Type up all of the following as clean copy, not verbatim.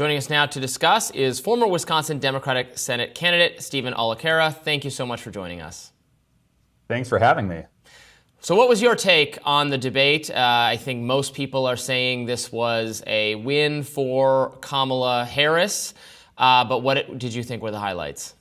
Joining us now to discuss is former Wisconsin Democratic Senate candidate Stephen Olikara. Thank you so much for joining us. Thanks for having me. So what was your take on the debate? I think most people are saying this was a win for Kamala Harris, but what did you think were the highlights?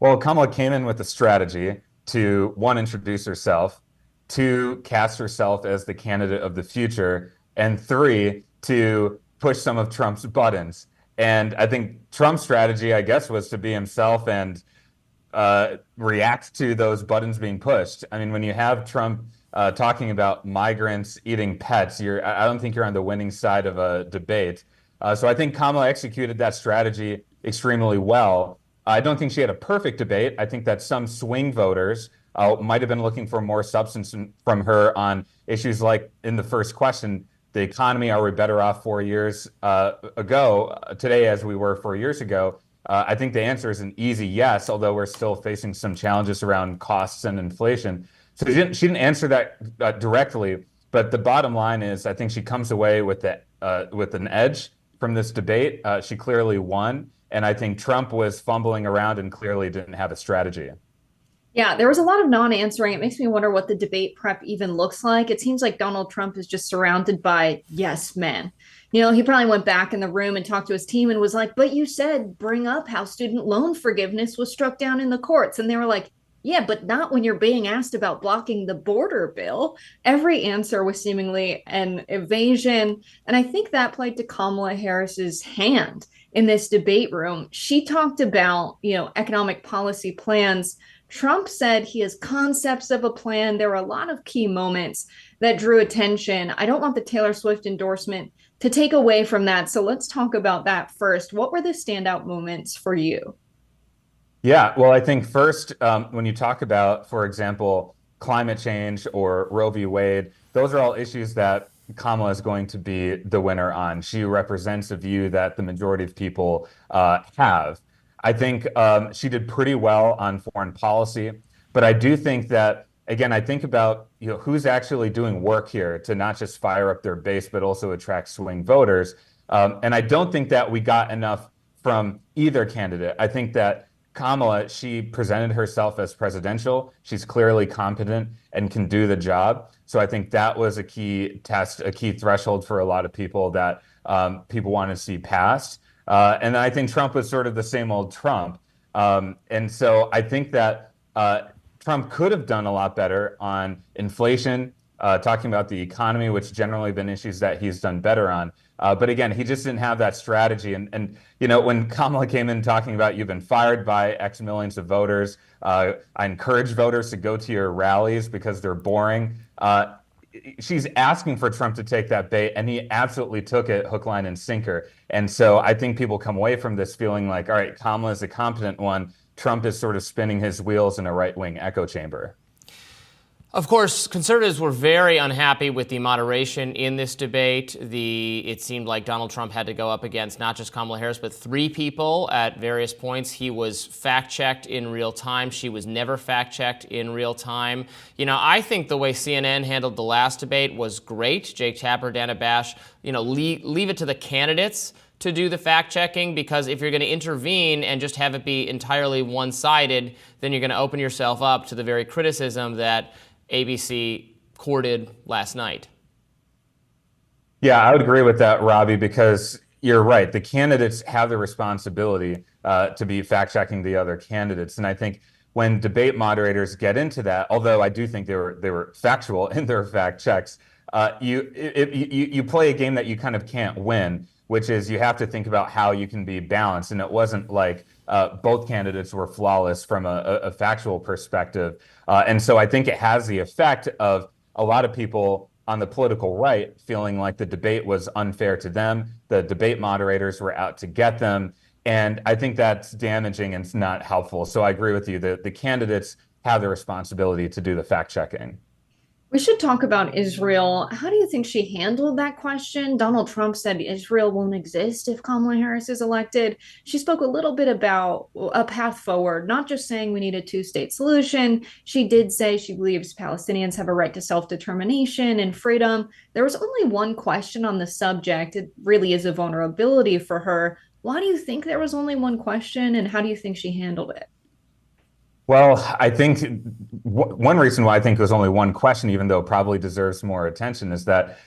Well, Kamala came in with a strategy to, one, introduce herself, two, cast herself as the candidate of the future, and three, to push some of Trump's buttons. And I think Trump's strategy, I guess, was to be himself and react to those buttons being pushed. I mean, when you have Trump talking about migrants eating pets, I don't think you're on the winning side of a debate. So I think Kamala executed that strategy extremely well. I don't think she had a perfect debate. I think that some swing voters might have been looking for more substance from her on issues like, in the first question, the economy. Are we better off 4 years ago today as we were 4 years ago? I think the answer is an easy yes, although we're still facing some challenges around costs and inflation. So she didn't answer that directly, but the bottom line is I think she comes away with an edge from this debate. She clearly won, and I think Trump was fumbling around and clearly didn't have a strategy. Yeah, there was a lot of non-answering. It makes me wonder what the debate prep even looks like. It seems like Donald Trump is just surrounded by yes men. He probably went back in the room and talked to his team and was like, but you said bring up how student loan forgiveness was struck down in the courts. And they were like, yeah, but not when you're being asked about blocking the border bill. Every answer was seemingly an evasion. And I think that played to Kamala Harris's hand in this debate room. She talked about, economic policy plans. Trump said he has concepts of a plan. There were a lot of key moments that drew attention. I don't want the Taylor Swift endorsement to take away from that. So let's talk about that first. What were the standout moments for you? Yeah, well, I think first, when you talk about, for example, climate change or Roe v. Wade, those are all issues that Kamala is going to be the winner on. She represents a view that the majority of people have. I think she did pretty well on foreign policy, but I do think that, again, I think about who's actually doing work here to not just fire up their base, but also attract swing voters. And I don't think that we got enough from either candidate. I think that Kamala, she presented herself as presidential. She's clearly competent and can do the job. So I think that was a key test, a key threshold for a lot of people that people want to see passed. And I think Trump was sort of the same old Trump. And so I think that Trump could have done a lot better on inflation, talking about the economy, which generally have been issues that he's done better on. But again, he just didn't have that strategy. And when Kamala came in talking about you've been fired by X millions of voters, I encourage voters to go to your rallies because they're boring. She's asking for Trump to take that bait, and he absolutely took it hook, line, and sinker. And so I think people come away from this feeling like, all right, Kamala is a competent one. Trump is sort of spinning his wheels in a right-wing echo chamber. Of course, conservatives were very unhappy with the moderation in this debate. It seemed like Donald Trump had to go up against not just Kamala Harris, but three people at various points. He was fact-checked in real time. She was never fact-checked in real time. I think the way CNN handled the last debate was great. Jake Tapper, Dana Bash, leave it to the candidates to do the fact-checking, because if you're going to intervene and just have it be entirely one-sided, then you're going to open yourself up to the very criticism that ABC courted last night. Yeah, I would agree with that, Robbie, because you're right. The candidates have the responsibility to be fact-checking the other candidates. And I think when debate moderators get into that, although I do think they were factual in their fact checks, you play a game that you kind of can't win, which is you have to think about how you can be balanced. And it wasn't like both candidates were flawless from a factual perspective. And so I think it has the effect of a lot of people on the political right feeling like the debate was unfair to them. The debate moderators were out to get them. And I think that's damaging and it's not helpful. So I agree with you. The candidates have the responsibility to do the fact checking. We should talk about Israel. How do you think she handled that question? Donald Trump said Israel won't exist if Kamala Harris is elected. She spoke a little bit about a path forward, not just saying we need a two-state solution. She did say she believes Palestinians have a right to self-determination and freedom. There was only one question on the subject. It really is a vulnerability for her. Why do you think there was only one question, and how do you think she handled it? Well, I think one reason why I think there's only one question, even though it probably deserves more attention, is that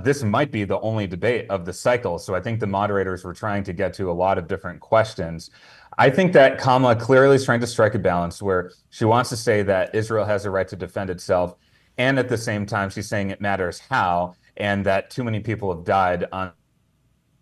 this might be the only debate of the cycle. So I think the moderators were trying to get to a lot of different questions. I think that Kamala clearly is trying to strike a balance where she wants to say that Israel has a right to defend itself, and at the same time, she's saying it matters how, and that too many people have died on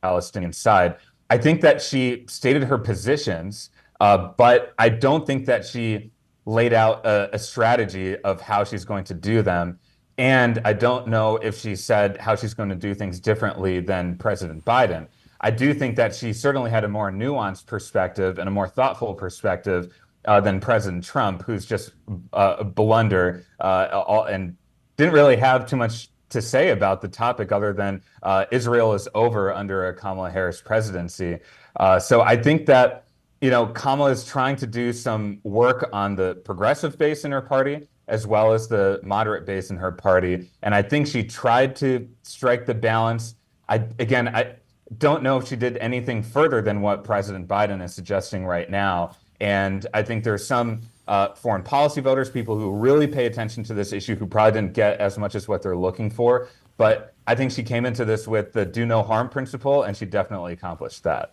Palestinian side. I think that she stated her positions, but I don't think that she laid out a strategy of how she's going to do them. And I don't know if she said how she's going to do things differently than President Biden. I do think that she certainly had a more nuanced perspective and a more thoughtful perspective than President Trump, who's just a blunder and didn't really have too much to say about the topic other than Israel is over under a Kamala Harris presidency. So I think that, Kamala is trying to do some work on the progressive base in her party as well as the moderate base in her party. And I think she tried to strike the balance. I don't know if she did anything further than what President Biden is suggesting right now. And I think there's some foreign policy voters, people who really pay attention to this issue, who probably didn't get as much as what they're looking for. But I think she came into this with the do no harm principle, and she definitely accomplished that.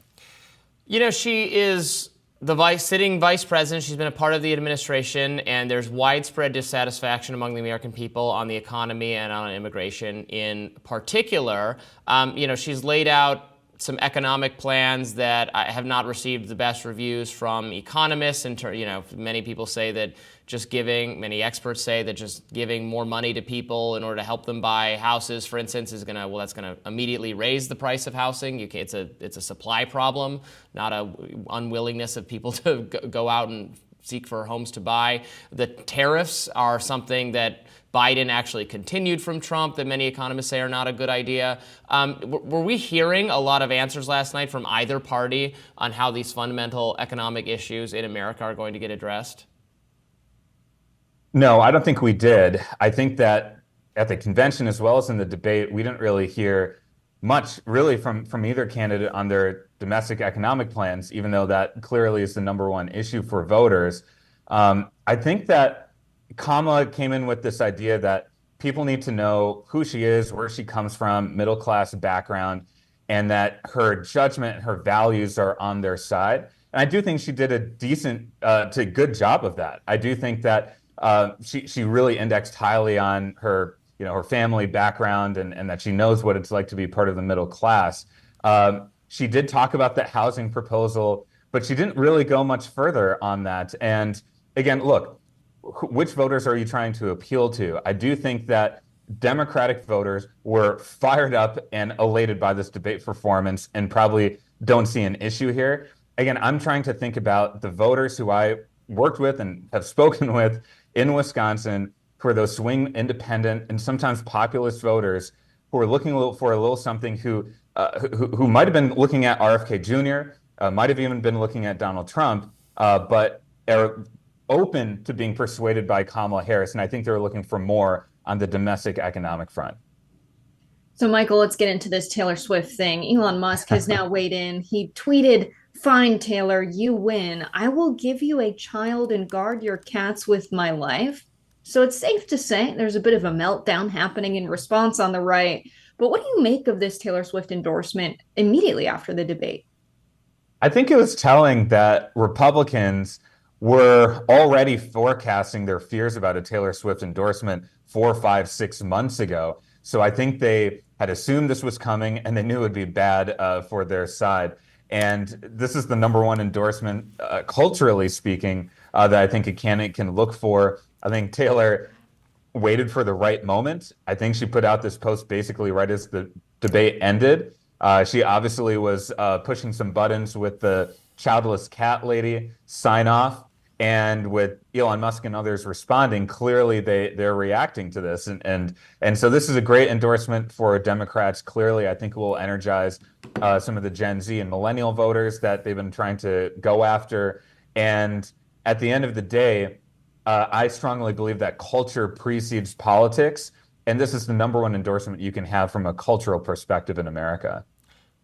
She is the sitting vice president. She's been a part of the administration, and there's widespread dissatisfaction among the American people on the economy and on immigration in particular. She's laid out some economic plans that have not received the best reviews from economists. Many people say that many experts say that just giving more money to people in order to help them buy houses, for instance, that's gonna immediately raise the price of housing. It's a supply problem, not a unwillingness of people to go out and seek for homes to buy. The tariffs are something that Biden actually continued from Trump that many economists say are not a good idea. Were we hearing a lot of answers last night from either party on how these fundamental economic issues in America are going to get addressed? No, I don't think we did. I think that at the convention as well as in the debate, we didn't really hear much really from either candidate on their domestic economic plans, even though that clearly is the number one issue for voters. I think that Kamala came in with this idea that people need to know who she is, where she comes from, middle class background, and that her judgment and her values are on their side. And I do think she did a decent to good job of that. I do think that she really indexed highly on her her family background and that she knows what it's like to be part of the middle class. She did talk about that housing proposal, but she didn't really go much further on that. And again, look, which voters are you trying to appeal to? I do think that Democratic voters were fired up and elated by this debate performance and probably don't see an issue here. Again, I'm trying to think about the voters who I worked with and have spoken with in Wisconsin, who are those swing independent and sometimes populist voters who are looking for a little something, who might have been looking at RFK Jr., might have even been looking at Donald Trump, but are open to being persuaded by Kamala Harris. And I think they're looking for more on the domestic economic front. So, Michael, let's get into this Taylor Swift thing. Elon Musk has now weighed in. He tweeted, "Fine, Taylor, you win. I will give you a child and guard your cats with my life." So it's safe to say there's a bit of a meltdown happening in response on the right. But what do you make of this Taylor Swift endorsement immediately after the debate? I think it was telling that Republicans were already forecasting their fears about a Taylor Swift endorsement 4, 5, 6 months ago. So I think they had assumed this was coming and they knew it would be bad for their side. And this is the number one endorsement, culturally speaking, that I think a candidate can look for. I think Taylor waited for the right moment. I think she put out this post basically right as the debate ended. She obviously was pushing some buttons with the childless cat lady sign off. And with Elon Musk and others responding, clearly they're reacting to this. And so this is a great endorsement for Democrats. Clearly, I think it will energize some of the Gen Z and millennial voters that they've been trying to go after. And at the end of the day, I strongly believe that culture precedes politics. And this is the number one endorsement you can have from a cultural perspective in America.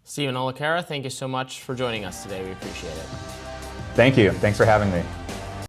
Stephen Olikara, thank you so much for joining us today. We appreciate it. Thank you. Thanks for having me.